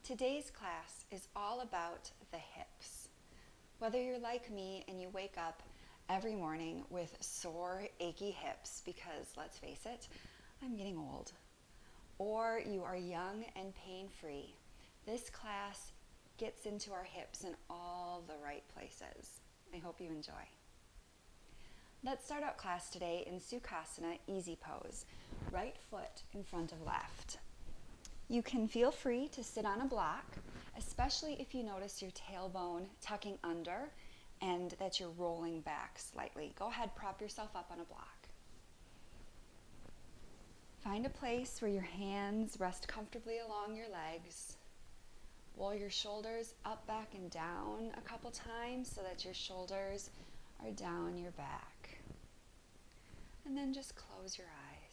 Today's class is all about the hips. Whether you're like me and you wake up every morning with sore, achy hips because, let's face it, I'm getting old, or you are young and pain-free, this class gets into our hips in all the right places. I hope you enjoy. Let's start out class today in Sukhasana, easy pose. Right foot in front of left. You can feel free to sit on a block, especially if you notice your tailbone tucking under and that you're rolling back slightly. Go ahead, prop yourself up on a block. Find a place where your hands rest comfortably along your legs. Roll your shoulders up, back, and down a couple times so that your shoulders are down your back. And then just close your eyes.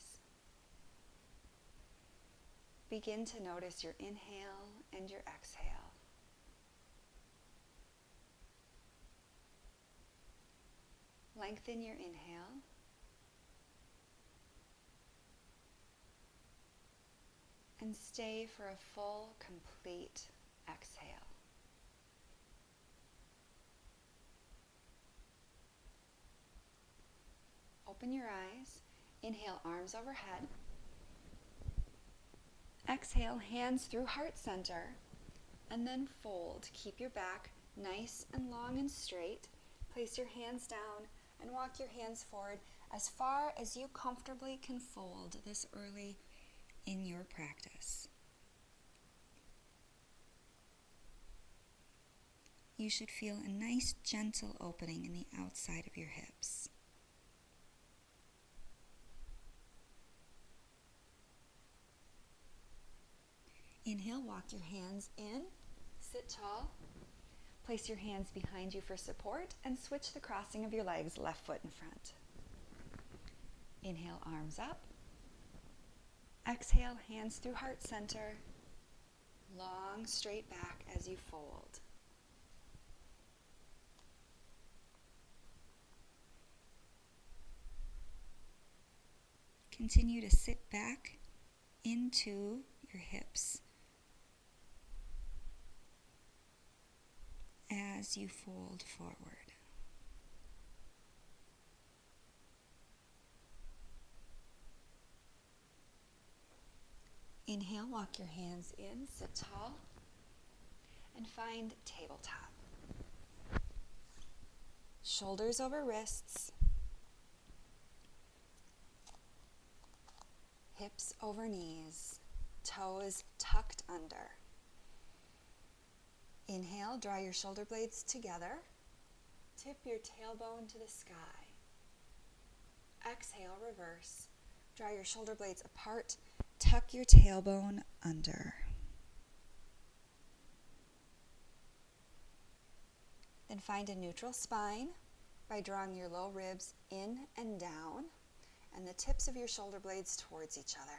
Begin to notice your inhale and your exhale. Lengthen your inhale. And stay for a full, complete exhale. Open your eyes. Inhale, arms overhead. Exhale, hands through heart center, and then fold. Keep your back nice and long and straight. Place your hands down and walk your hands forward as far as you comfortably can fold this early in your practice. You should feel a nice gentle opening in the outside of your hips. Inhale, walk your hands in, sit tall, place your hands behind you for support, and switch the crossing of your legs, left foot in front. Inhale, arms up. Exhale, hands through heart center, long straight back as you fold. Continue to sit back into your hips as you fold forward. Inhale, walk your hands in, sit tall, and find tabletop. Shoulders over wrists, hips over knees, toes tucked under. Inhale, draw your shoulder blades together. Tip your tailbone to the sky. Exhale, reverse. Draw your shoulder blades apart. Tuck your tailbone under. Then find a neutral spine by drawing your low ribs in and down and the tips of your shoulder blades towards each other.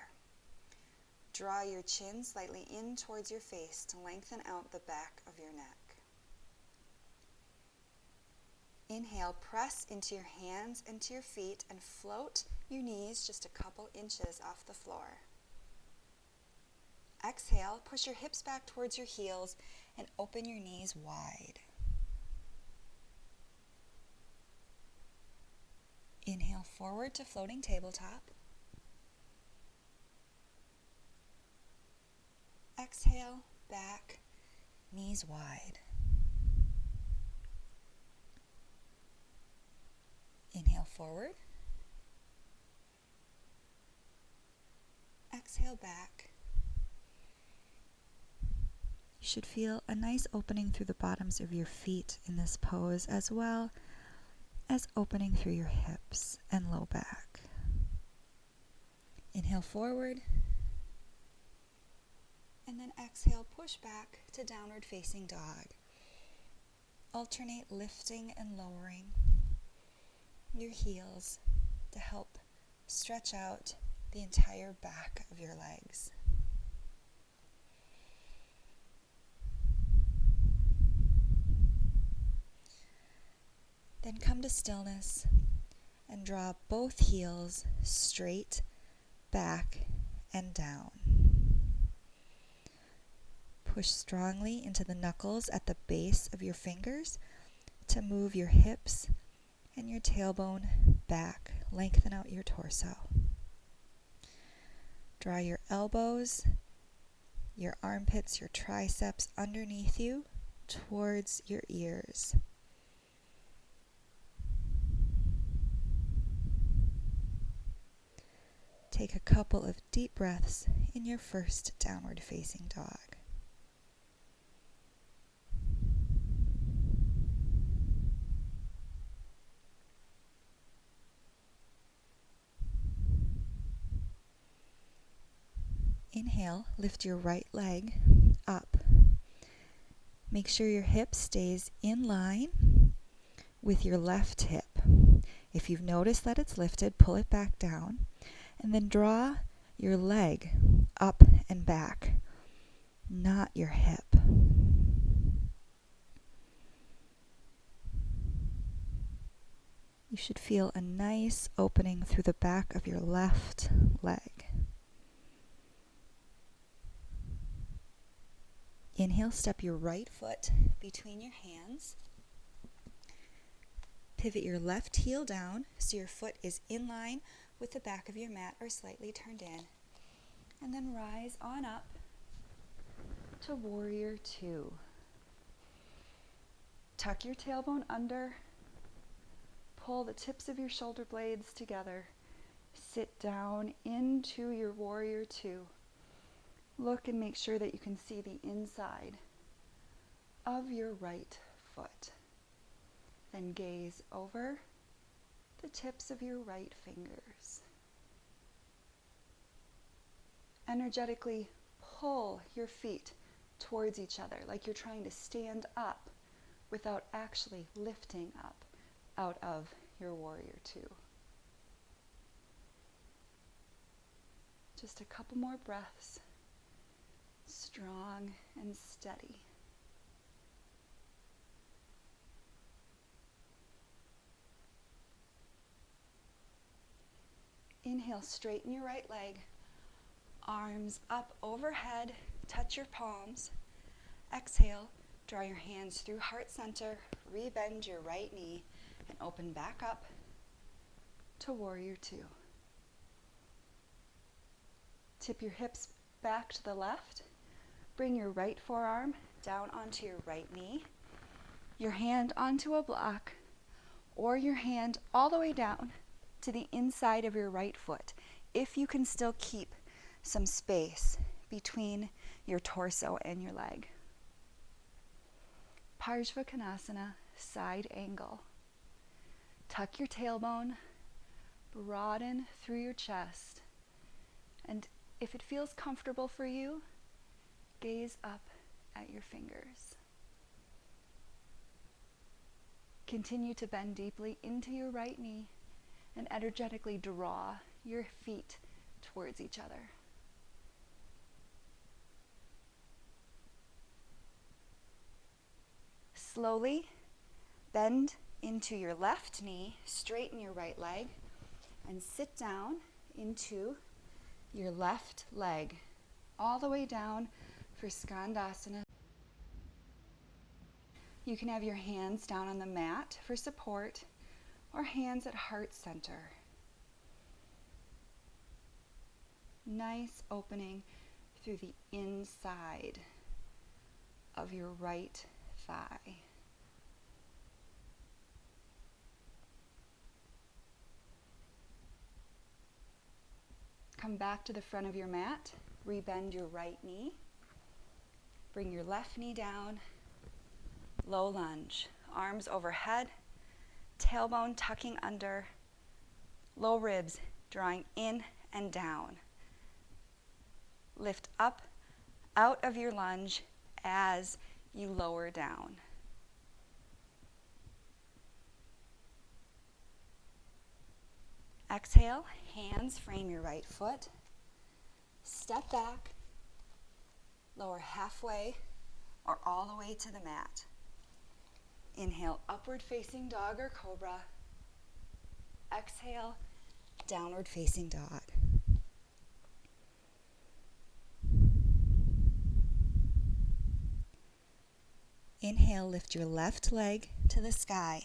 Draw your chin slightly in towards your face to lengthen out the back of your neck. Inhale, press into your hands and to your feet and float your knees just a couple inches off the floor. Exhale, push your hips back towards your heels and open your knees wide. Inhale forward to floating tabletop. Exhale, back, knees wide. Inhale forward. Exhale back. You should feel a nice opening through the bottoms of your feet in this pose, as well as opening through your hips and low back. Inhale forward. And then exhale, push back to downward facing dog. Alternate lifting and lowering your heels to help stretch out the entire back of your legs. Then come to stillness and draw both heels straight back and down. Push strongly into the knuckles at the base of your fingers to move your hips and your tailbone back. Lengthen out your torso. Draw your elbows, your armpits, your triceps underneath you towards your ears. Take a couple of deep breaths in your first downward facing dog. Inhale, lift your right leg up. Make sure your hip stays in line with your left hip. If you've noticed that it's lifted, pull it back down, and then draw your leg up and back, not your hip. You should feel a nice opening through the back of your left leg. Inhale, step your right foot between your hands. Pivot your left heel down so your foot is in line with the back of your mat or slightly turned in. And then rise on up to Warrior Two. Tuck your tailbone under. Pull the tips of your shoulder blades together. Sit down into your Warrior Two. Look and make sure that you can see the inside of your right foot. Then gaze over the tips of your right fingers. Energetically pull your feet towards each other like you're trying to stand up without actually lifting up out of your Warrior Two. Just a couple more breaths. Strong and steady. Inhale, straighten your right leg. Arms up overhead, touch your palms. Exhale, draw your hands through heart center, rebend your right knee, and open back up to Warrior Two. Tip your hips back to the left. Bring your right forearm down onto your right knee, your hand onto a block, or your hand all the way down to the inside of your right foot, if you can still keep some space between your torso and your leg. Parshvakonasana, side angle. Tuck your tailbone, broaden through your chest, and if it feels comfortable for you, gaze up at your fingers. Continue to bend deeply into your right knee and energetically draw your feet towards each other. Slowly bend into your left knee, straighten your right leg, and sit down into your left leg, all the way down for Skandasana. You can have your hands down on the mat for support or hands at heart center. Nice opening through the inside of your right thigh. Come back to the front of your mat, rebend your right knee. Bring your left knee down, low lunge, arms overhead, tailbone tucking under, low ribs drawing in and down. Lift up out of your lunge as you lower down. Exhale, hands frame your right foot. Step back, lower halfway or all the way to the mat. Inhale, upward facing dog or cobra. Exhale, downward facing dog. . Inhale, lift your left leg to the sky.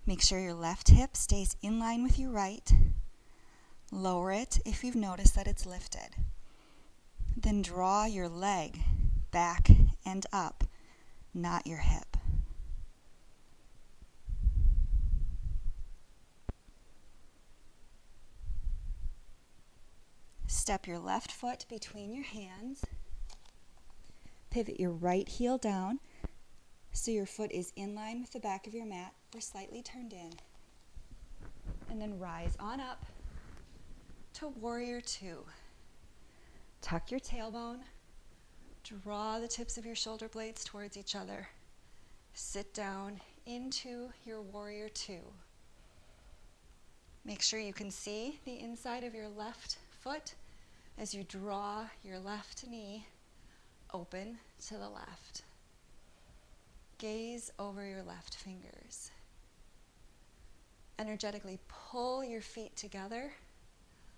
Make sure your left hip stays in line with your right. Lower it if you've noticed that it's lifted. Then draw your leg back and up, not your hip. Step your left foot between your hands. Pivot your right heel down so your foot is in line with the back of your mat or slightly turned in. And then rise on up to Warrior Two. Tuck your tailbone. Draw the tips of your shoulder blades towards each other. Sit down into your Warrior Two. Make sure you can see the inside of your left foot as you draw your left knee open to the left. Gaze over your left fingers. Energetically pull your feet together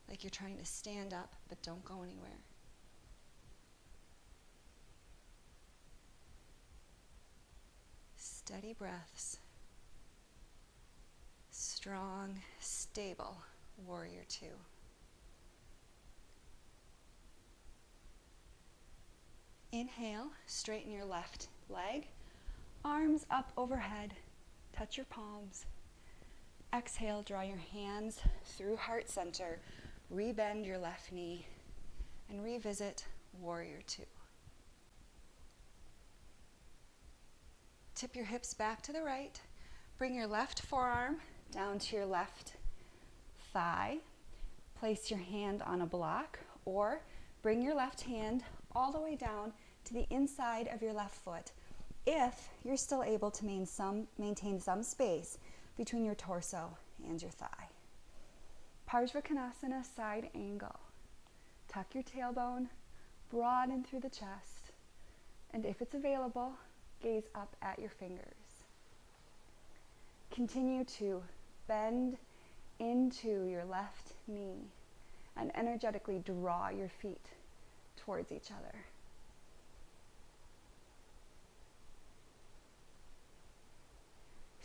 like you're trying to stand up, but don't go anywhere. Steady breaths. Strong, stable Warrior Two. Inhale, straighten your left leg. Arms up overhead. Touch your palms. Exhale, draw your hands through heart center. Rebend your left knee and revisit Warrior Two. Tip your hips back to the right. Bring your left forearm down to your left thigh. Place your hand on a block or bring your left hand all the way down to the inside of your left foot if you're still able to maintain some space between your torso and your thigh. Parshvakonasana, side angle. Tuck your tailbone, broaden through the chest, and if it's available, gaze up at your fingers. Continue to bend into your left knee and energetically draw your feet towards each other.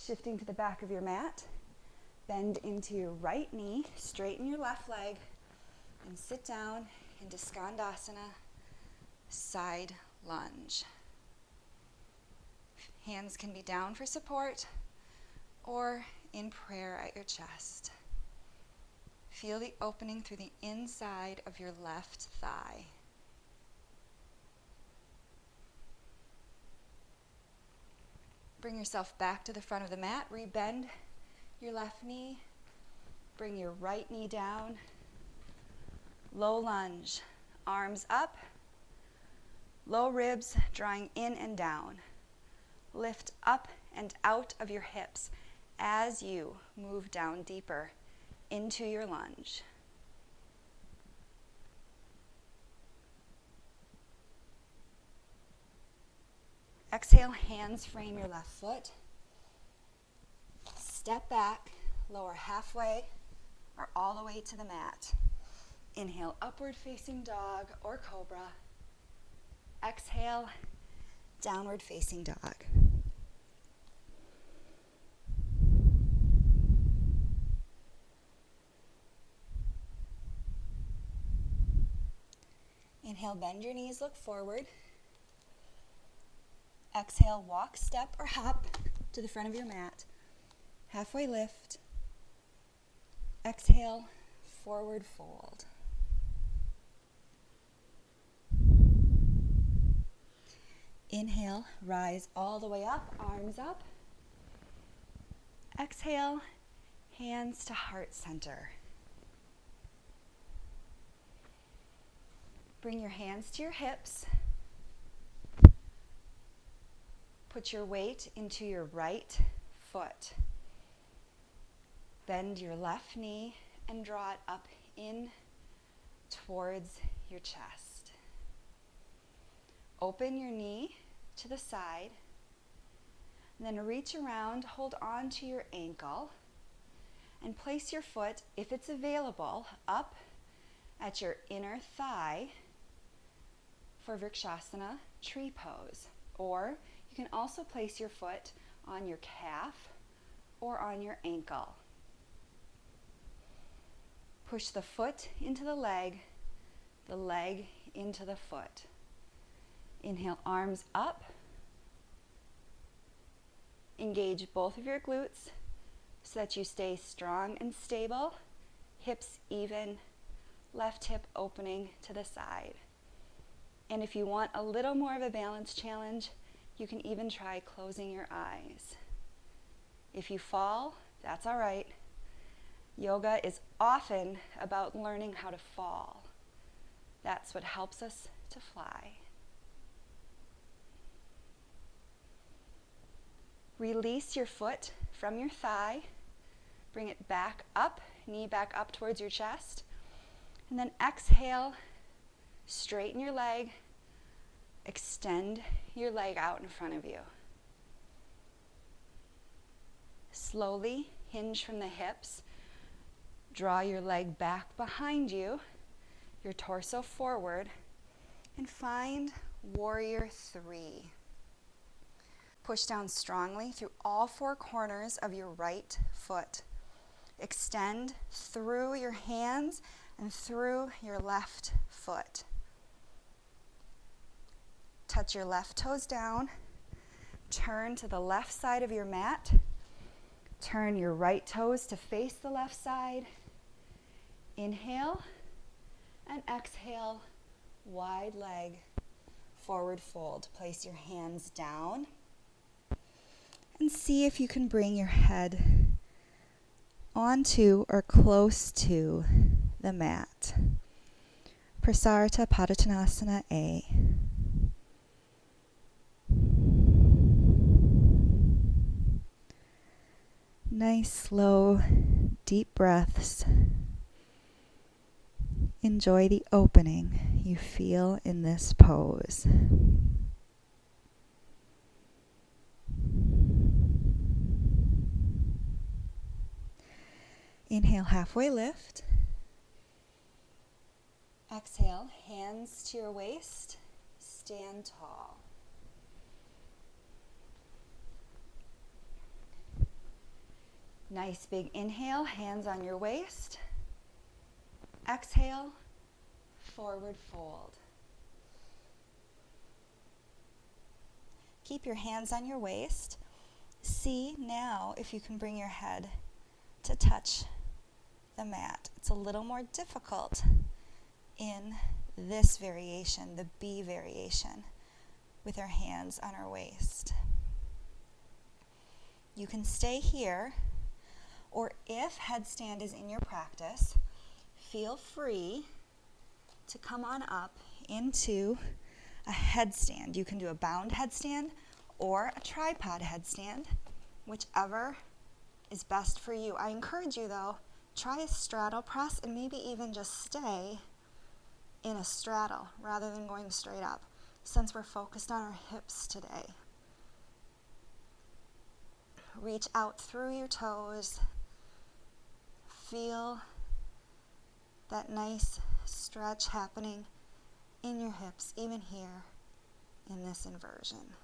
Shifting to the back of your mat, bend into your right knee, straighten your left leg, and sit down into Skandasana, side lunge. Hands can be down for support or in prayer at your chest. Feel the opening through the inside of your left thigh. Bring yourself back to the front of the mat. Rebend your left knee. Bring your right knee down. Low lunge. Arms up. Low ribs drawing in and down. Lift up and out of your hips as you move down deeper into your lunge. Exhale, hands frame your left foot. Step back, lower halfway or all the way to the mat. Inhale, upward facing dog or cobra. Exhale, downward facing dog. Inhale, bend your knees, look forward. Exhale, walk, step, or hop to the front of your mat. Halfway lift. Exhale, forward fold. Inhale, rise all the way up, arms up. Exhale, hands to heart center. Bring your hands to your hips. Put your weight into your right foot. Bend your left knee and draw it up in towards your chest. Open your knee to the side. And then reach around, hold on to your ankle, and place your foot, if it's available, up at your inner thigh for Vrikshasana, tree pose. Or you can also place your foot on your calf or on your ankle. Push the foot into the leg into the foot. Inhale, arms up. Engage both of your glutes so that you stay strong and stable. Hips even, left hip opening to the side. And if you want a little more of a balance challenge, you can even try closing your eyes. If you fall, that's all right. Yoga is often about learning how to fall. That's what helps us to fly. Release your foot from your thigh. Bring it back up, knee back up towards your chest. And then exhale, straighten your leg, extend your leg out in front of you. Slowly hinge from the hips. Draw your leg back behind you, your torso forward, and find Warrior 3. Push down strongly through all four corners of your right foot. Extend through your hands and through your left foot. Touch your left toes down. Turn to the left side of your mat. Turn your right toes to face the left side. Inhale and exhale, wide leg, forward fold. Place your hands down and see if you can bring your head onto or close to the mat. Prasarita Padottanasana A. Nice, slow, deep breaths. Enjoy the opening you feel in this pose. Inhale, halfway lift. Exhale, hands to your waist, stand tall. Nice big inhale, hands on your waist. Exhale, forward fold. Keep your hands on your waist. See now if you can bring your head to touch the mat. It's a little more difficult in this variation, the B variation, with our hands on our waist. You can stay here, or if headstand is in your practice, feel free to come on up into a headstand. You can do a bound headstand or a tripod headstand, whichever is best for you. I encourage you though, try a straddle press and maybe even just stay in a straddle rather than going straight up, since we're focused on our hips today. Reach out through your toes. Feel that nice stretch happening in your hips, even here in this inversion.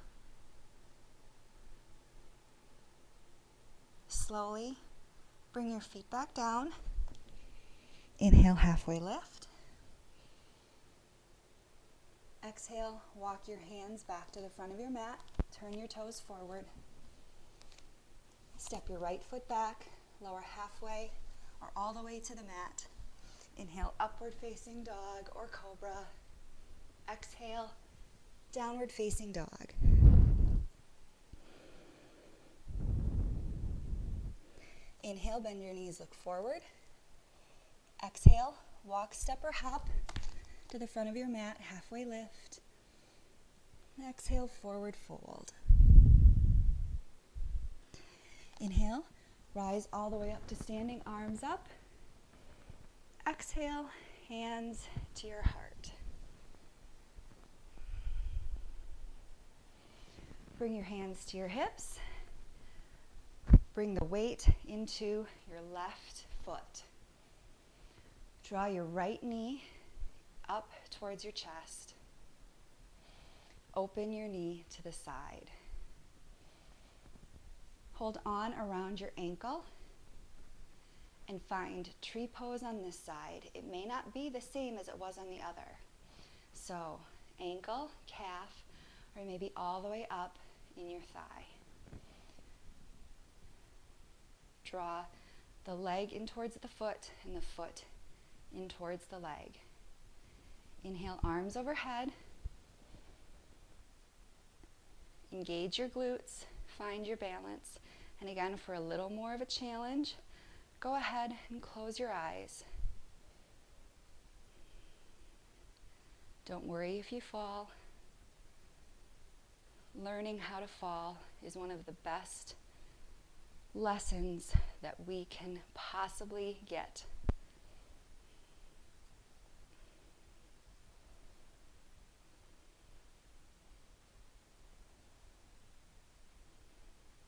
Slowly bring your feet back down. Inhale, halfway lift. Exhale, walk your hands back to the front of your mat. Turn your toes forward. Step your right foot back, lower halfway or all the way to the mat. Inhale, upward facing dog or cobra. Exhale, downward facing dog. Inhale, bend your knees, look forward. Exhale, walk, step, or hop to the front of your mat, halfway lift. Exhale, forward fold. Inhale, rise all the way up to standing, arms up. Exhale, hands to your heart. Bring your hands to your hips. Bring the weight into your left foot. Draw your right knee up towards your chest. Open your knee to the side. Hold on around your ankle and find tree pose on this side. It may not be the same as it was on the other. So ankle, calf, or maybe all the way up in your thigh. Draw the leg in towards the foot and the foot in towards the leg. Inhale, arms overhead. Engage your glutes, find your balance. And again, for a little more of a challenge, go ahead and close your eyes. Don't worry if you fall. Learning how to fall is one of the best lessons that we can possibly get.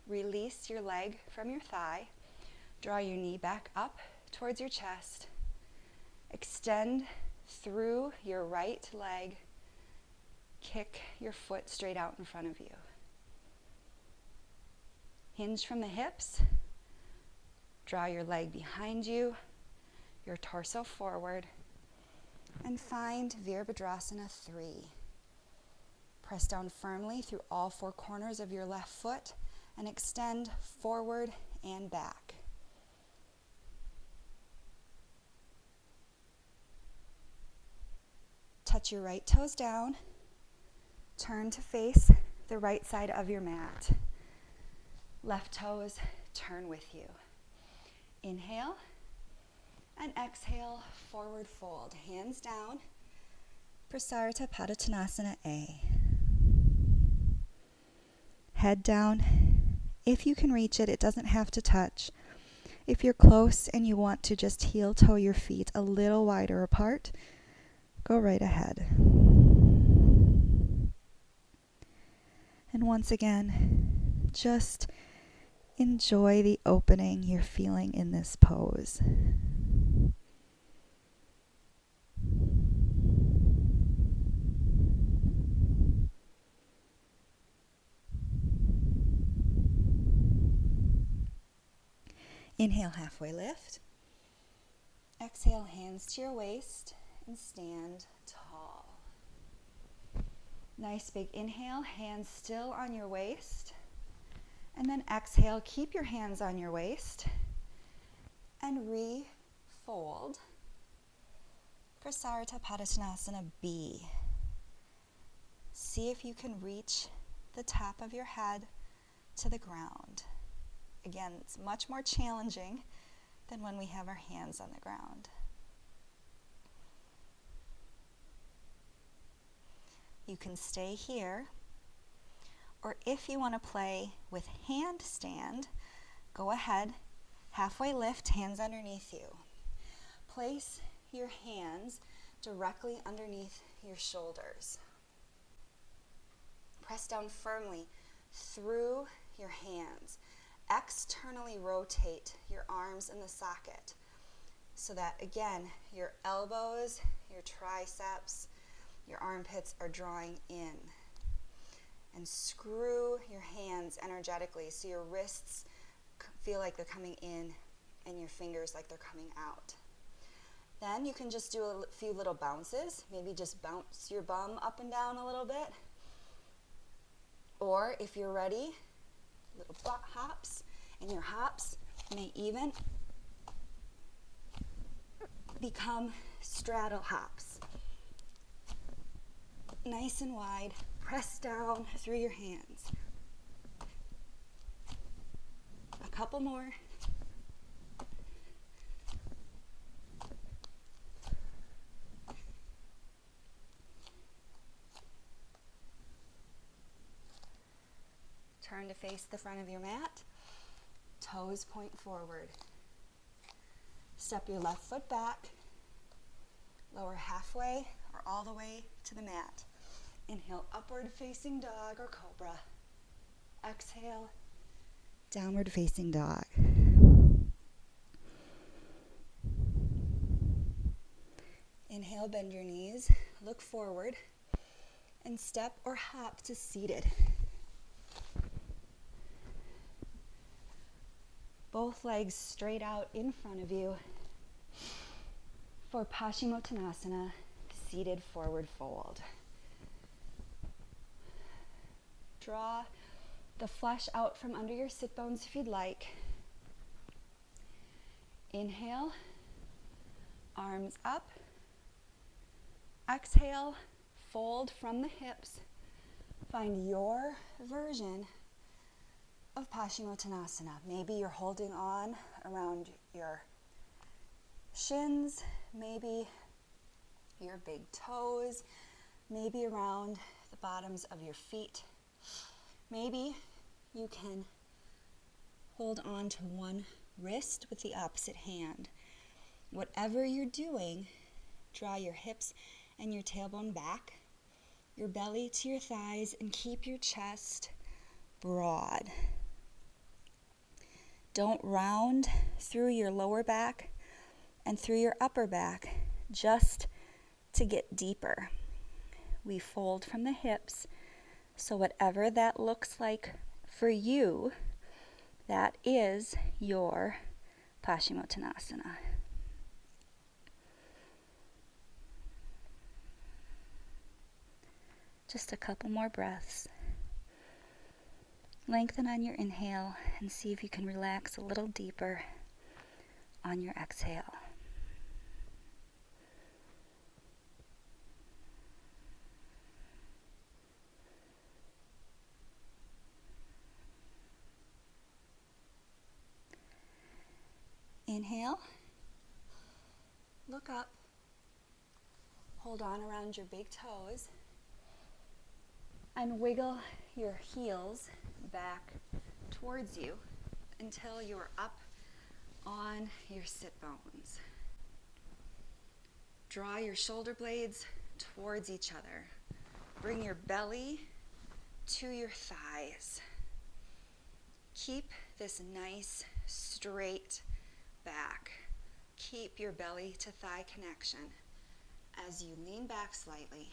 Release your leg from your thigh. Draw your knee back up towards your chest. Extend through your right leg. Kick your foot straight out in front of you. Hinge from the hips. Draw your leg behind you, your torso forward, and find Virabhadrasana 3. Press down firmly through all four corners of your left foot and extend forward and back. Touch your right toes down. Turn to face the right side of your mat. Left toes turn with you. Inhale and exhale, forward fold. Hands down. Prasarita Padottanasana A. Head down. If you can reach it, it doesn't have to touch. If you're close and you want to just heel toe your feet a little wider apart, go right ahead. And once again, just enjoy the opening you're feeling in this pose. Inhale, halfway lift. Exhale, hands to your waist and stand tall. Nice big inhale, hands still on your waist. And then exhale, keep your hands on your waist and refold. Prasarita Padottanasana B. See if you can reach the top of your head to the ground. Again, it's much more challenging than when we have our hands on the ground. You can stay here, or if you want to play with handstand, go ahead, halfway lift, hands underneath you. Place your hands directly underneath your shoulders. Press down firmly through your hands. Externally rotate your arms in the socket so that, again, your elbows, your triceps, your armpits are drawing in. And screw your hands energetically so your wrists feel like they're coming in and your fingers like they're coming out. Then you can just do a few little bounces. Maybe just bounce your bum up and down a little bit. Or if you're ready, little butt hops, and your hops may even become straddle hops. Nice and wide, press down through your hands. A couple more. Turn to face the front of your mat. Toes point forward. Step your left foot back. Lower halfway or all the way to the mat. Inhale, upward facing dog or cobra. Exhale, downward facing dog. Inhale, bend your knees, look forward, and step or hop to seated. both legs straight out in front of you for Paschimottanasana, seated forward fold. Draw the flesh out from under your sit bones if you'd like. Inhale, arms up. Exhale, fold from the hips. Find your version of Paschimottanasana. Maybe you're holding on around your shins, maybe your big toes, maybe around the bottoms of your feet. Maybe you can hold on to one wrist with the opposite hand. Whatever you're doing, draw your hips and your tailbone back, your belly to your thighs, and keep your chest broad. Don't round through your lower back and through your upper back just to get deeper. We fold from the hips, so whatever that looks like for you, that is your Paschimottanasana. Just a couple more breaths. Lengthen on your inhale and see if you can relax a little deeper on your exhale. Inhale, look up, hold on around your big toes, and wiggle your heels back towards you until you're up on your sit bones. Draw your shoulder blades towards each other. Bring your belly to your thighs. Keep this nice straight back. Keep your belly to thigh connection as you lean back slightly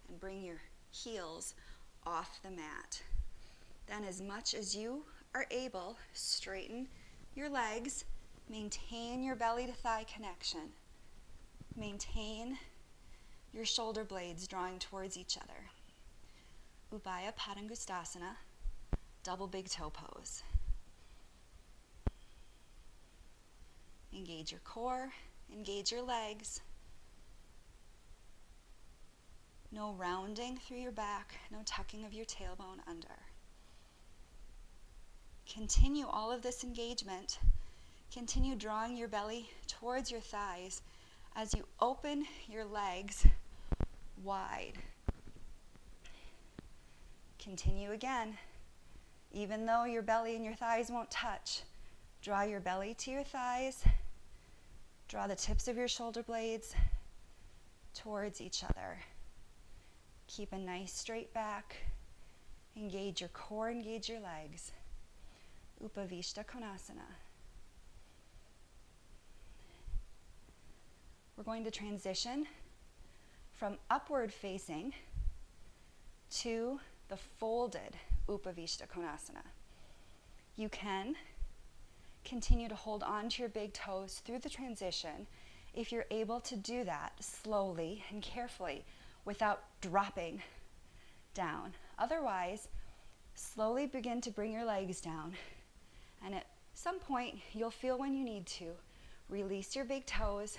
and bring your heels off the mat. Then, as much as you are able, straighten your legs, maintain your belly to thigh connection, maintain your shoulder blades drawing towards each other. Ubaya Padangustasana, double big toe pose. Engage your core, engage your legs. No rounding through your back, no tucking of your tailbone under. Continue all of this engagement. Continue drawing your belly towards your thighs as you open your legs wide. Continue again. Even though your belly and your thighs won't touch, draw your belly to your thighs. Draw the tips of your shoulder blades towards each other. Keep a nice straight back. Engage your core, engage your legs. Upavishta Konasana. We're going to transition from upward facing to the folded Upavishta Konasana. You can continue to hold on to your big toes through the transition if you're able to do that slowly and carefully without dropping down. Otherwise, slowly begin to bring your legs down, and at some point you'll feel when you need to release your big toes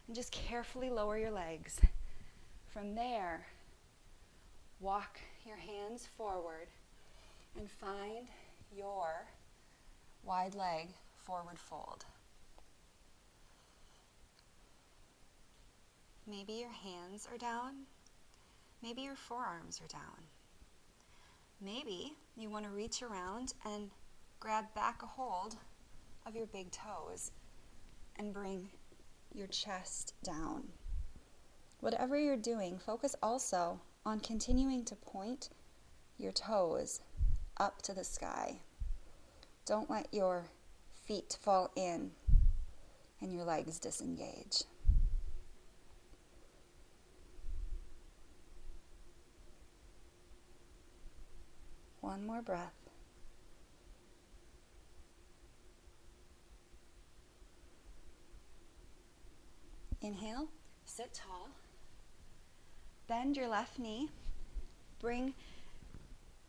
and just carefully lower your legs. From there, walk your hands forward and find your wide leg forward fold. Maybe your hands are down. Maybe your forearms are down. Maybe you want to reach around and grab back a hold of your big toes and bring your chest down. Whatever you're doing, focus also on continuing to point your toes up to the sky. Don't let your feet fall in and your legs disengage. One more breath. Inhale, sit tall. Bend your left knee. Bring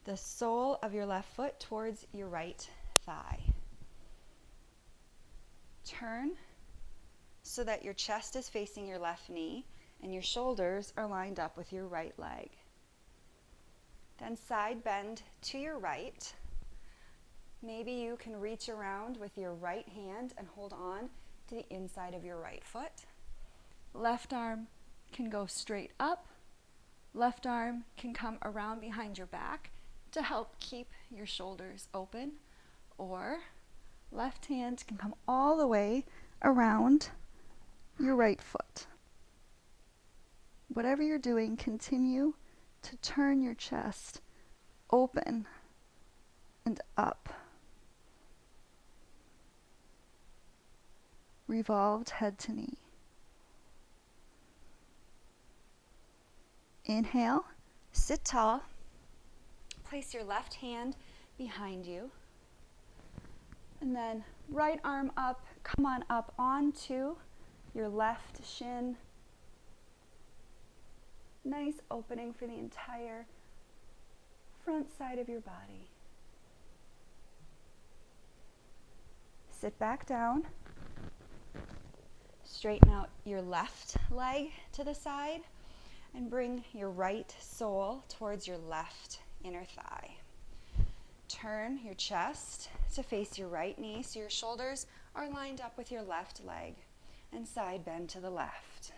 the sole of your left foot towards your right thigh. Turn so that your chest is facing your left knee and your shoulders are lined up with your right leg. Then side bend to your right. Maybe you can reach around with your right hand and hold on to the inside of your right foot. Left arm can go straight up. Left arm can come around behind your back to help keep your shoulders open. Or left hand can come all the way around your right foot. Whatever you're doing, continue to turn your chest open and up. Revolved head to knee. Inhale, sit tall. Place your left hand behind you. And then right arm up, come on up onto your left shin. Nice opening for the entire front side of your body. Sit back down. Straighten out your left leg to the side and bring your right sole towards your left inner thigh. Turn your chest to face your right knee so your shoulders are lined up with your left leg, and side bend to the left.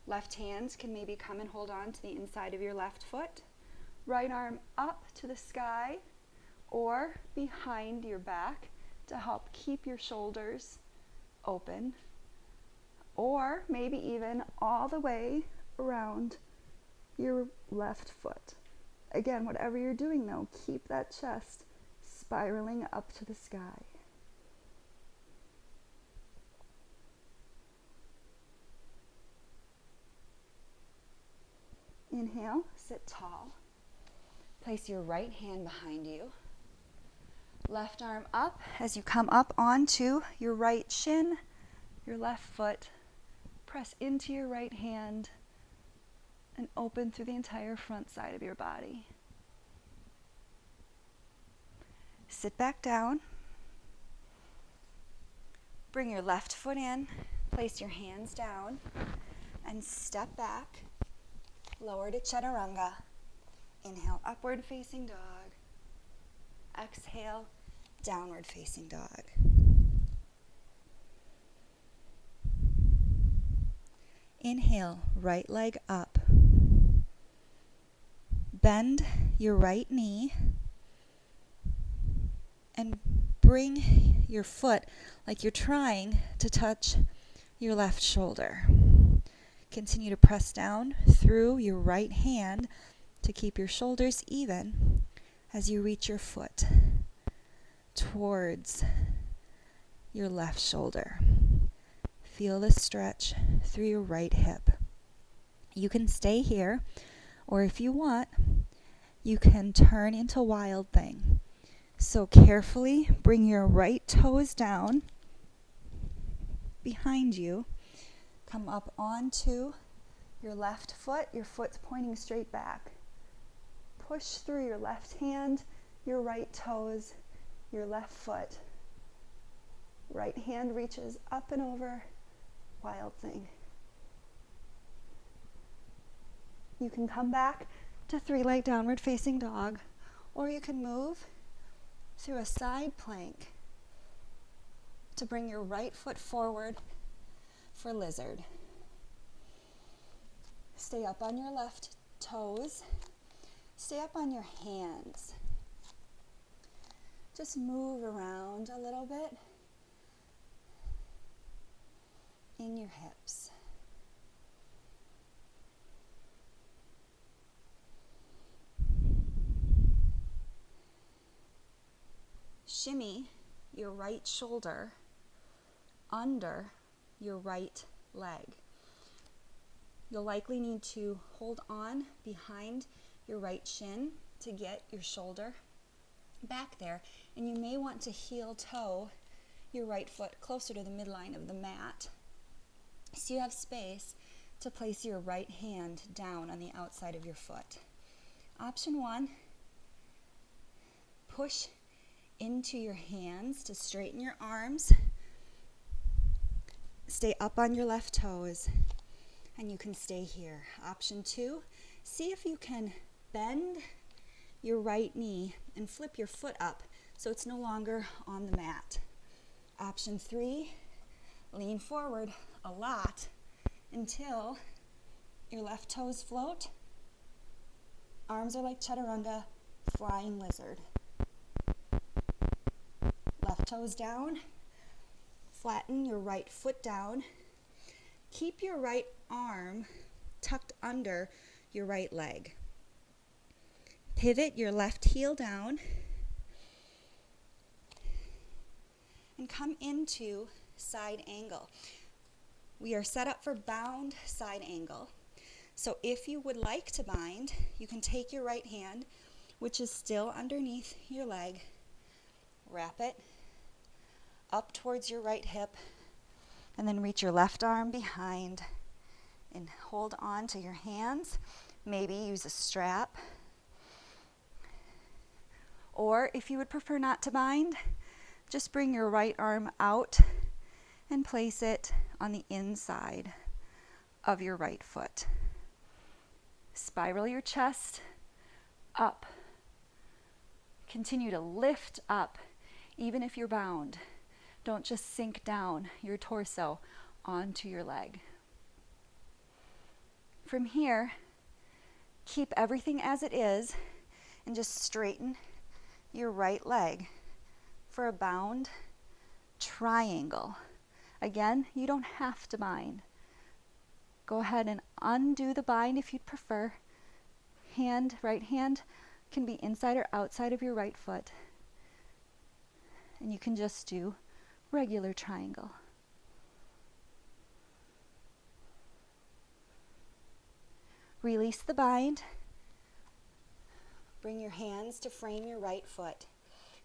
Left hand can maybe come and hold on to the inside of your left foot. Right arm up to the sky or behind your back to help keep your shoulders open, or maybe even all the way around your left foot. Again, whatever you're doing though, keep that chest spiraling up to the sky. Inhale, sit tall. Place your right hand behind you. Left arm up as you come up onto your right shin, your left foot. Press into your right hand and open through the entire front side of your body. Sit back down. Bring your left foot in. Place your hands down and step back. Lower to chaturanga. Inhale, upward facing dog. Exhale, downward facing dog. Inhale, right leg up. Bend your right knee and bring your foot like you're trying to touch your left shoulder. Continue to press down through your right hand to keep your shoulders even as you reach your foot towards your left shoulder. Feel the stretch through your right hip. You can stay here, or if you want, you can turn into Wild Thing. So carefully bring your right toes down behind you. Come up onto your left foot. Your foot's pointing straight back. Push through your left hand, your right toes, your left foot. Right hand reaches up and over. Wild Thing. You can come back to three-leg downward facing dog, or you can move through a side plank to bring your right foot forward for lizard. Stay up on your left toes. Stay up on your hands. Just move around a little bit in your hips. Shimmy your right shoulder under your right leg. You'll likely need to hold on behind your right shin to get your shoulder back there, and you may want to heel toe your right foot closer to the midline of the mat so you have space to place your right hand down on the outside of your foot. Option 1, push into your hands to straighten your arms. Stay up on your left toes, and you can stay here. Option 2, see if you can bend your right knee and flip your foot up so it's no longer on the mat. Option 3, lean forward a lot until your left toes float. Arms are like chaturanga, flying lizard. Left toes down. Flatten your right foot down. Keep your right arm tucked under your right leg. Pivot your left heel down and come into side angle. We are set up for bound side angle. So if you would like to bind, you can take your right hand, which is still underneath your leg, wrap it up towards your right hip, and then reach your left arm behind and hold on to your hands. Maybe use a strap. Or if you would prefer not to bind, just bring your right arm out and place it on the inside of your right foot. Spiral your chest up. Continue to lift up, even if you're bound. Don't just sink down your torso onto your leg. From here, keep everything as it is and just straighten your right leg for a bound triangle. Again, you don't have to bind. Go ahead and undo the bind if you'd prefer. Right hand can be inside or outside of your right foot. And you can just do regular triangle. Release the bind. Bring your hands to frame your right foot.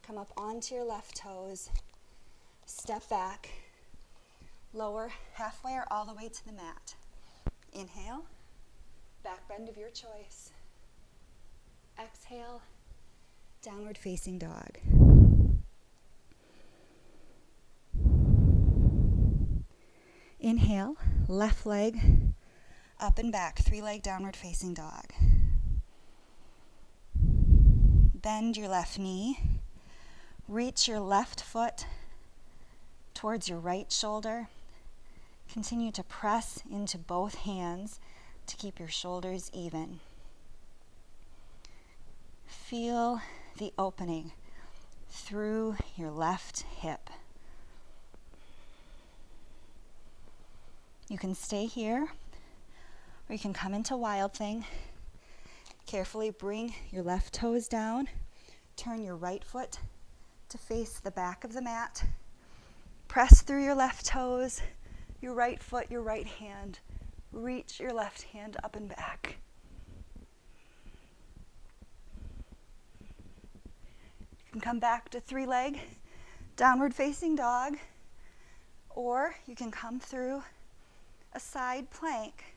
Come up onto your left toes. Step back. Lower halfway or all the way to the mat. Inhale. Back bend of your choice. Exhale. Downward facing dog. Inhale, left leg up and back, 3-leg downward facing dog. Bend your left knee. Reach your left foot towards your right shoulder. Continue to press into both hands to keep your shoulders even. Feel the opening through your left hip. You can stay here, or you can come into Wild Thing. Carefully bring your left toes down. Turn your right foot to face the back of the mat. Press through your left toes, your right foot, your right hand. Reach your left hand up and back. You can come back to 3-leg, downward facing dog, or you can come through a side plank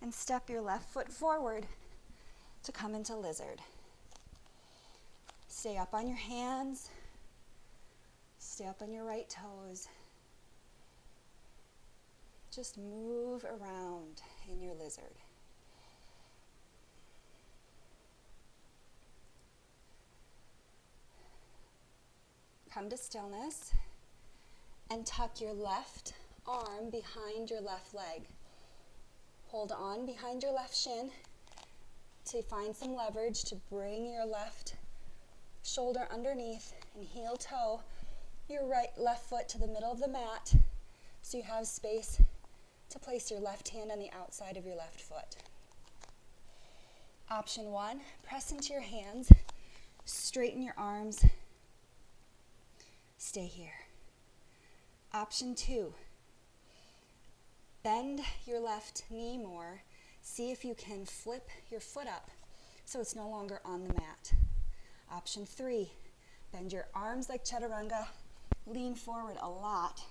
and step your left foot forward to come into lizard. Stay up on your hands. Stay up on your right toes. Just move around in your lizard. Come to stillness and tuck your left arm behind your left leg. Hold on behind your left shin to find some leverage to bring your left shoulder underneath and heel toe your left foot to the middle of the mat so you have space to place your left hand on the outside of your left foot. Option 1, press into your hands, straighten your arms, stay here. Option 2, bend your left knee more. See if you can flip your foot up so it's no longer on the mat. Option 3, bend your arms like chaturanga. Lean forward a lot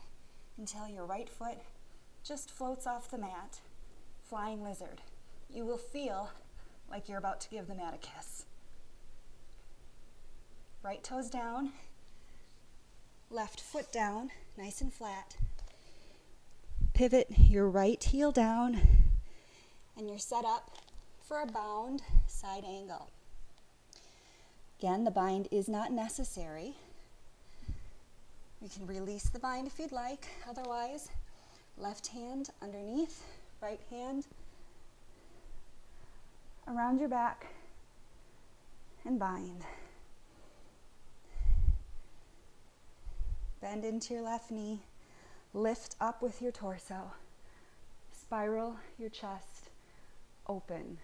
until your right foot just floats off the mat, flying lizard. You will feel like you're about to give the mat a kiss. Right toes down, left foot down, nice and flat. Pivot your right heel down, and you're set up for a bound side angle. Again, the bind is not necessary. You can release the bind if you'd like. Otherwise, left hand underneath, right hand around your back, and bind. Bend into your left knee. Lift up with your torso. Spiral your chest open.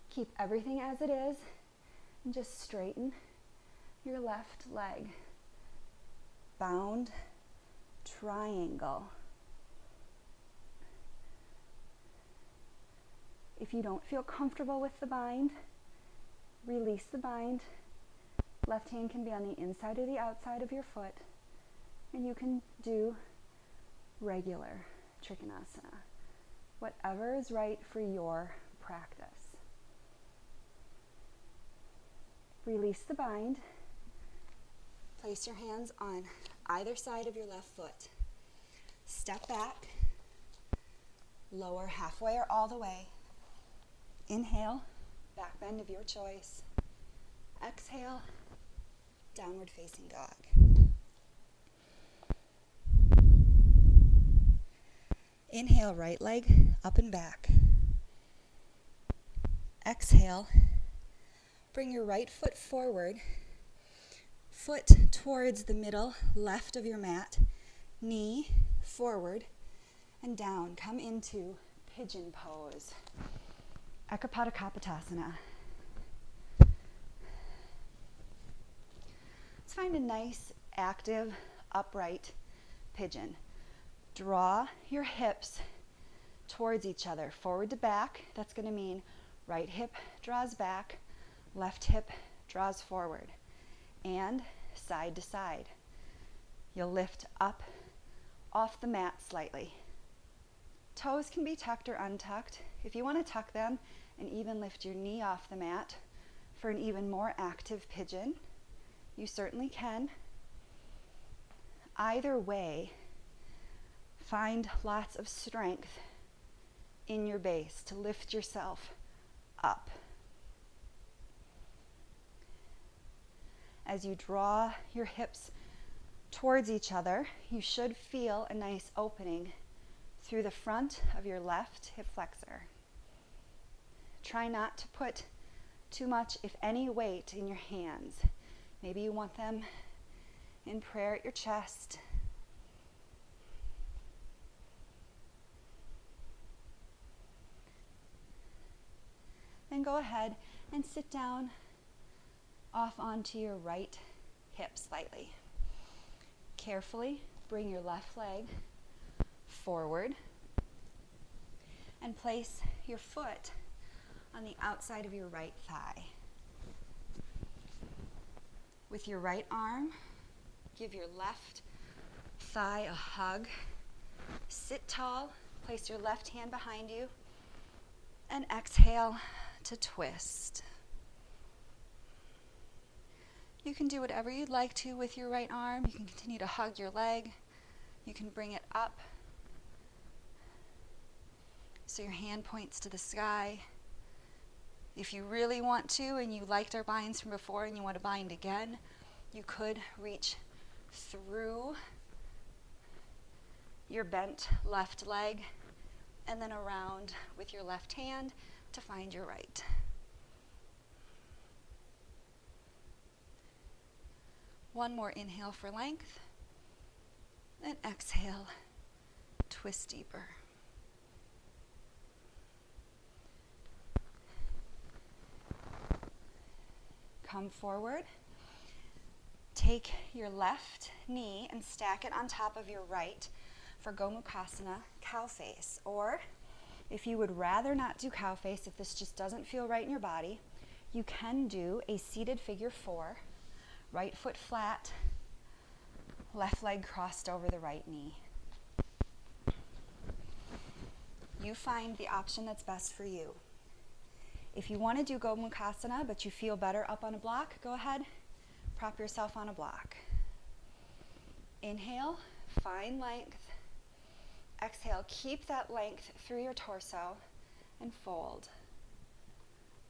Keep everything as it is and just straighten your left leg. Bound triangle. If you don't feel comfortable with the bind, release the bind. Left hand can be on the inside or the outside of your foot, and you can do regular Trikonasana, whatever is right for your practice. Release the bind. Place your hands on either side of your left foot. Step back, lower halfway or all the way. Inhale, back bend of your choice. Exhale, downward facing dog. Inhale, right leg up and back. Exhale, bring your right foot forward, foot towards the middle left of your mat, knee forward and down. Come into pigeon pose. Ekapada Kapotasana. Let's find a nice, active, upright pigeon. Draw your hips towards each other, forward to back. That's going to mean right hip draws back, left hip draws forward, and side to side. You'll lift up off the mat slightly. Toes can be tucked or untucked. If you want to tuck them and even lift your knee off the mat for an even more active pigeon, you certainly can. Either way, find lots of strength in your base to lift yourself up. As you draw your hips towards each other, you should feel a nice opening through the front of your left hip flexor. Try not to put too much, if any, weight in your hands. Maybe you want them in prayer at your chest. Then go ahead and sit down off onto your right hip slightly. Carefully bring your left leg forward and place your foot on the outside of your right thigh. With your right arm, give your left thigh a hug. Sit tall, place your left hand behind you, and exhale to twist. You can do whatever you'd like to with your right arm. You can continue to hug your leg. You can bring it up so your hand points to the sky. If you really want to, and you liked our binds from before and you want to bind again, you could reach through your bent left leg and then around with your left hand to find your right. One more inhale for length, and exhale, twist deeper. Come forward. Take your left knee and stack it on top of your right for Gomukhasana, cow face. Or if you would rather not do cow face, if this just doesn't feel right in your body, You can do a seated figure 4, right foot flat, left leg crossed over the right knee. You find the option that's best for you. If you want to do Gomukhasana, but you feel better up on a block, go ahead, prop yourself on a block. Inhale, find length. Exhale, keep that length through your torso and fold.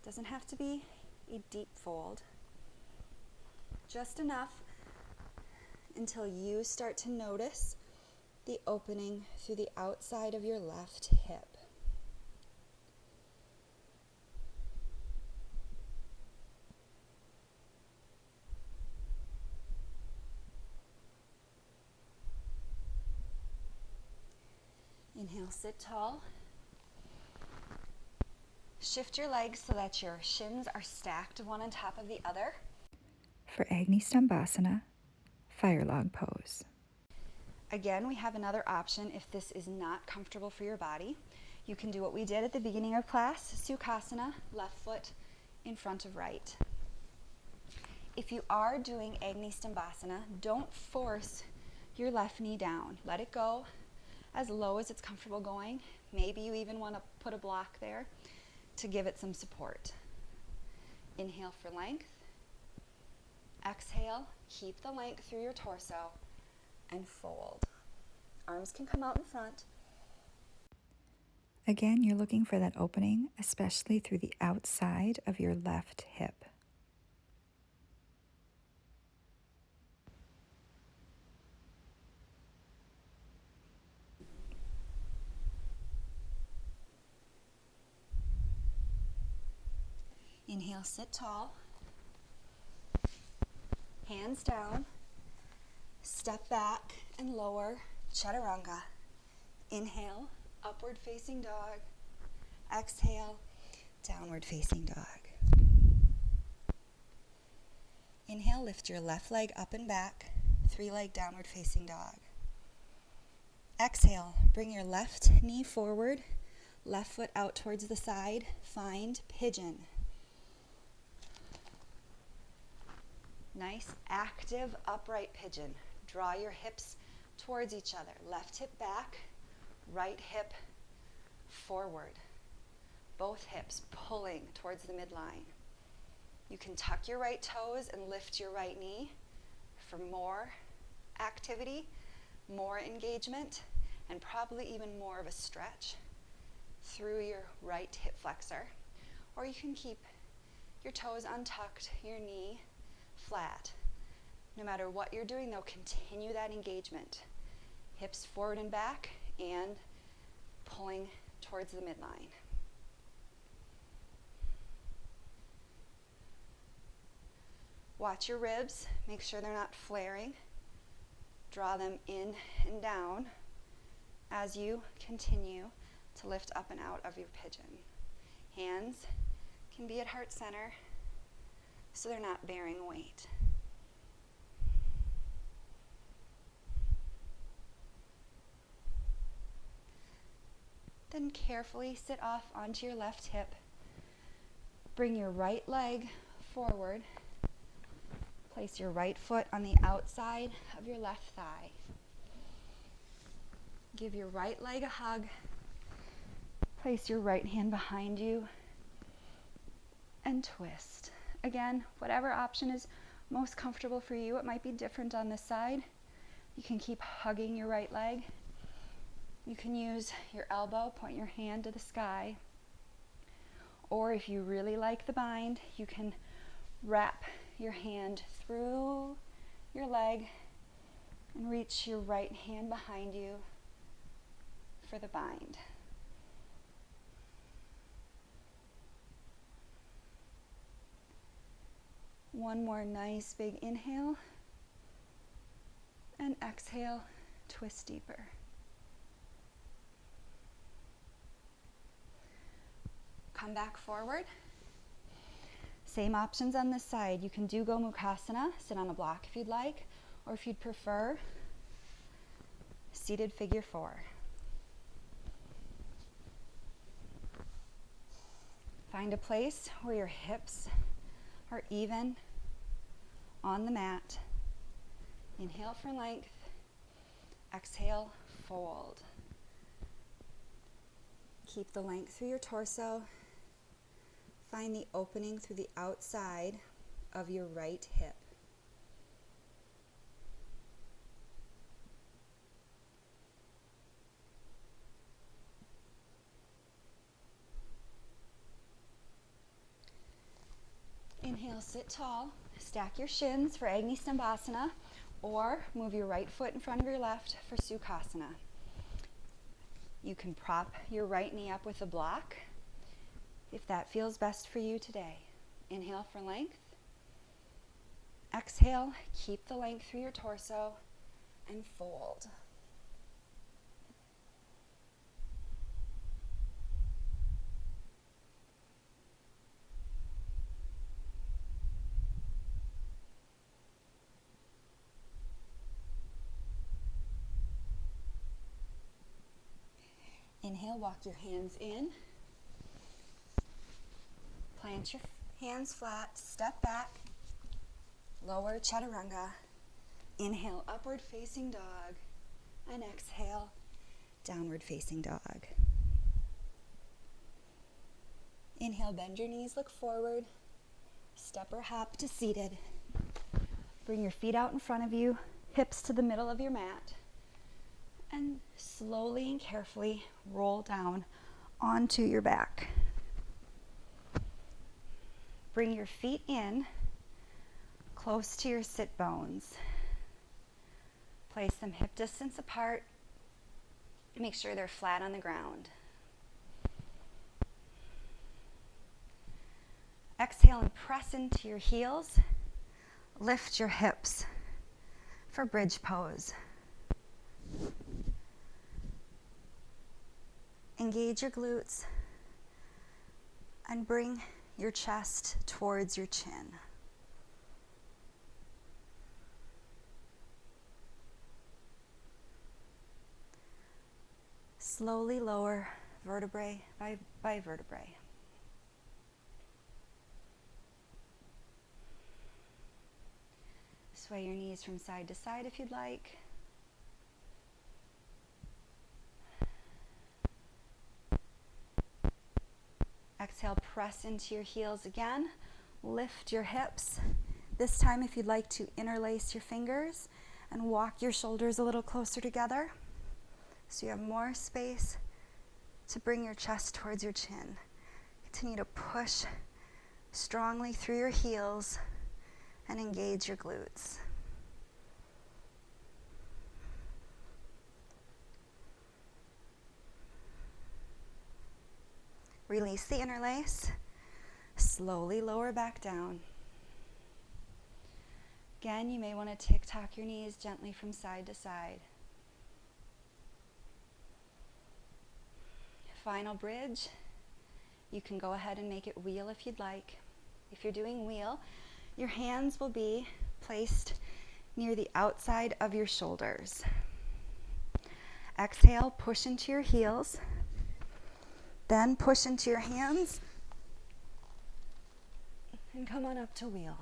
Doesn't have to be a deep fold. Just enough until you start to notice the opening through the outside of your left hip. Inhale, sit tall. Shift your legs so that your shins are stacked one on top of the other. For Agni Stambhasana, fire log pose. Again, we have another option if this is not comfortable for your body. You can do what we did at the beginning of class, Sukhasana, left foot in front of right. If you are doing Agni Stambhasana, don't force your left knee down. Let it go as low as it's comfortable going. Maybe you even want to put a block there to give it some support. Inhale for length. Exhale, keep the length through your torso and fold. Arms can come out in front. Again, you're looking for that opening, especially through the outside of your left hip. Inhale, sit tall. Hands down. Step back and lower, chaturanga. Inhale, upward facing dog. Exhale, downward facing dog. Inhale, lift your left leg up and back, 3-leg downward facing dog. Exhale, bring your left knee forward, left foot out towards the side, find pigeon. Nice, active, upright pigeon. Draw your hips towards each other. Left hip back, right hip forward. Both hips pulling towards the midline. You can tuck your right toes and lift your right knee for more activity, more engagement, and probably even more of a stretch through your right hip flexor. Or you can keep your toes untucked, your knee flat. No matter what you're doing, though, continue that engagement. Hips forward and back and pulling towards the midline. Watch your ribs. Make sure they're not flaring. Draw them in and down as you continue to lift up and out of your pigeon. Hands can be at heart center so they're not bearing weight. Then carefully sit off onto your left hip. Bring your right leg forward. Place your right foot on the outside of your left thigh. Give your right leg a hug. Place your right hand behind you and twist. Again, whatever option is most comfortable for you. It might be different on this side. You can keep hugging your right leg. You can use your elbow, point your hand to the sky. Or if you really like the bind, you can wrap your hand through your leg and reach your right hand behind you for the bind. One more nice big inhale and exhale, twist deeper. Come back forward. Same options on this side. You can do Gomukhasana, sit on a block if you'd like, or if you'd prefer, seated figure 4. Find a place where your hips or even on the mat. Inhale for length. Exhale, fold. Keep the length through your torso. Find the opening through the outside of your right hip. Inhale, sit tall. Stack your shins for Agni Stambhasana, or move your right foot in front of your left for Sukhasana. You can prop your right knee up with a block if that feels best for you today. Inhale for length. Exhale, keep the length through your torso and fold. Inhale, walk your hands in. Plant your hands flat, step back, lower chaturanga. Inhale, upward facing dog, and exhale, downward facing dog. Inhale, bend your knees, look forward, step or hop to seated. Bring your feet out in front of you, hips to the middle of your mat, and slowly and carefully roll down onto your back. Bring your feet in close to your sit bones. Place them hip distance apart. Make sure they're flat on the ground. Exhale and press into your heels. Lift your hips for bridge pose. Engage your glutes and bring your chest towards your chin. Slowly lower vertebrae by vertebrae. Sway your knees from side to side if you'd like. Exhale, press into your heels again. Lift your hips. This time, if you'd like to interlace your fingers and walk your shoulders a little closer together so you have more space to bring your chest towards your chin. Continue to push strongly through your heels and engage your glutes. Release the interlace. Slowly lower back down. Again, you may want to tick-tock your knees gently from side to side. Final bridge. You can go ahead and make it wheel if you'd like. If you're doing wheel, your hands will be placed near the outside of your shoulders. Exhale, push into your heels. Then push into your hands and come on up to wheel.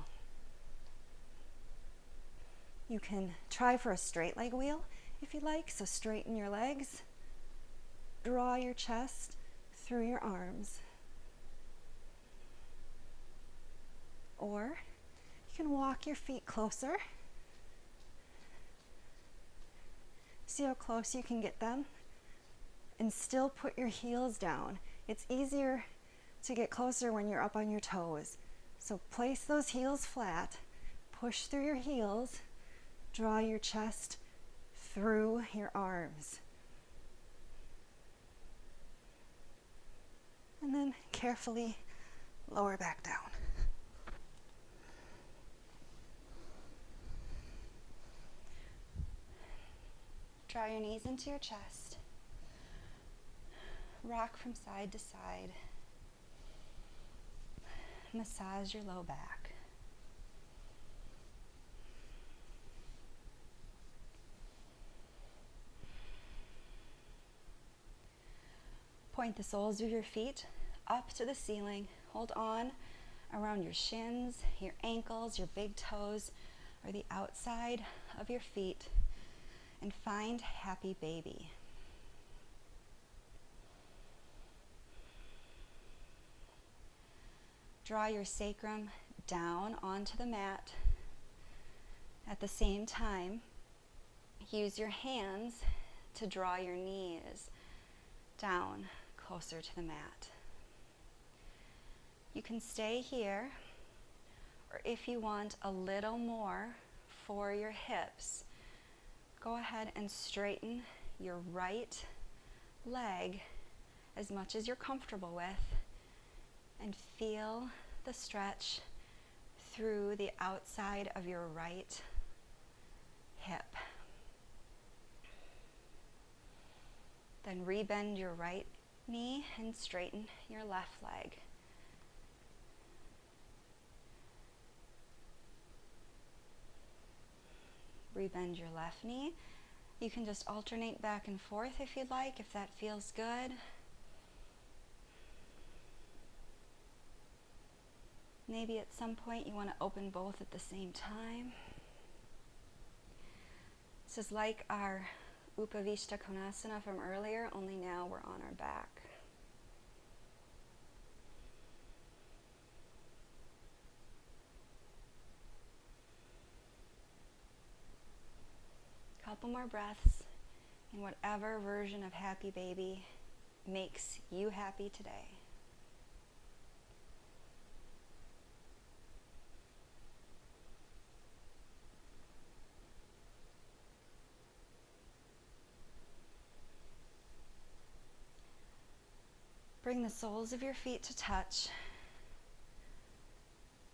You can try for a straight leg wheel if you'd like, so straighten your legs. Draw your chest through your arms. Or you can walk your feet closer. See how close you can get them and still put your heels down. It's easier to get closer when you're up on your toes. So place those heels flat, push through your heels, draw your chest through your arms. And then carefully lower back down. Draw your knees into your chest. Rock from side to side. Massage your low back. Point the soles of your feet up to the ceiling. Hold on around your shins, your ankles, your big toes, or the outside of your feet, and find happy baby. Draw your sacrum down onto the mat. At the same time, use your hands to draw your knees down closer to the mat. You can stay here, or if you want a little more for your hips, go ahead and straighten your right leg as much as you're comfortable with and feel the stretch through the outside of your right hip. Then rebend your right knee and straighten your left leg. Rebend your left knee. You can just alternate back and forth if you'd like, if that feels good. Maybe at some point you want to open both at the same time. This is like our Upavishta Konasana from earlier, only now we're on our back. Couple more breaths in whatever version of happy baby makes you happy today. Bring the soles of your feet to touch.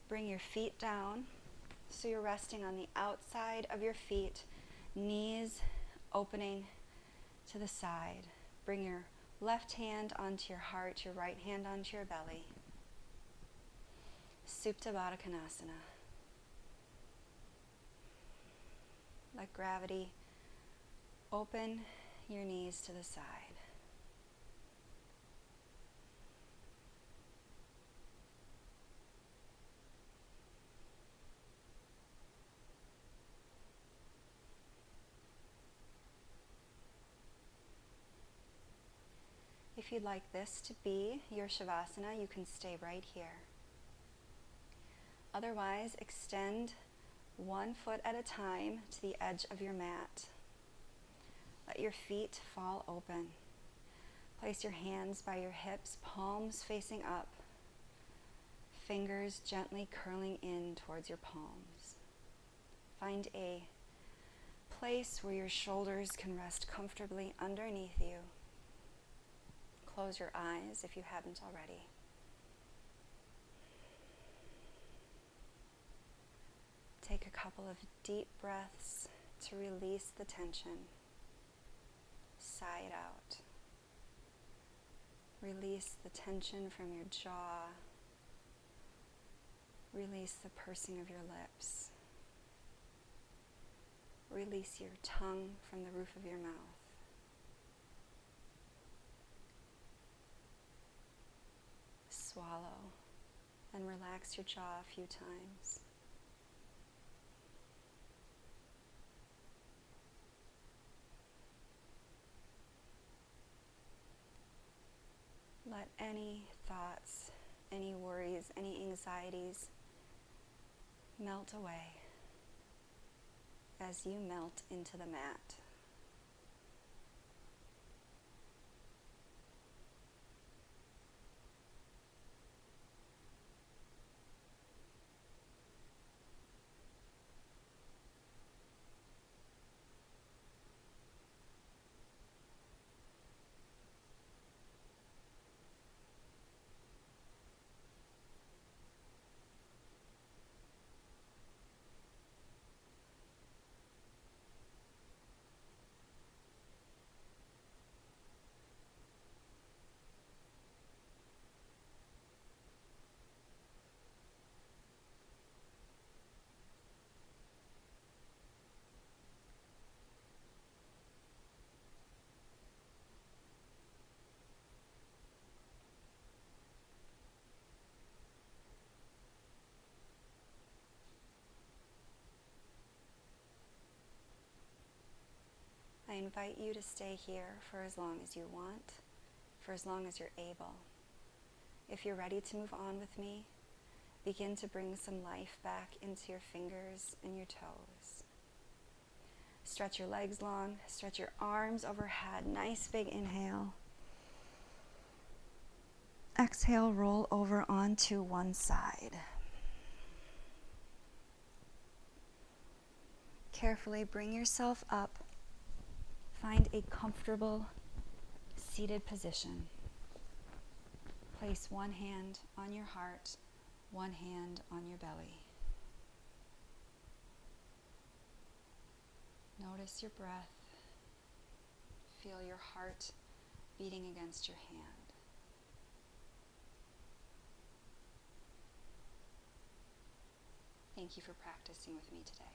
Bring your feet down so you're resting on the outside of your feet, knees opening to the side. Bring your left hand onto your heart, your right hand onto your belly. Supta Baddha Konasana. Let gravity open your knees to the side. If you'd like this to be your Shavasana, you can stay right here. Otherwise, extend one foot at a time to the edge of your mat. Let your feet fall open. Place your hands by your hips, palms facing up, fingers gently curling in towards your palms. Find a place where your shoulders can rest comfortably underneath you. Close your eyes if you haven't already. Take a couple of deep breaths to release the tension. Sigh it out. Release the tension from your jaw. Release the pursing of your lips. Release your tongue from the roof of your mouth. Swallow and relax your jaw a few times. Let any thoughts, any worries, any anxieties melt away as you melt into the mat. invite you to stay here for as long as you want, for as long as you're able. If you're ready to move on with me, begin to bring some life back into your fingers and your toes. Stretch your legs long, stretch your arms overhead. Nice big inhale. Exhale, roll over onto one side. Carefully bring yourself up. Find a comfortable seated position. Place one hand on your heart, one hand on your belly. Notice your breath. Feel your heart beating against your hand. Thank you for practicing with me today.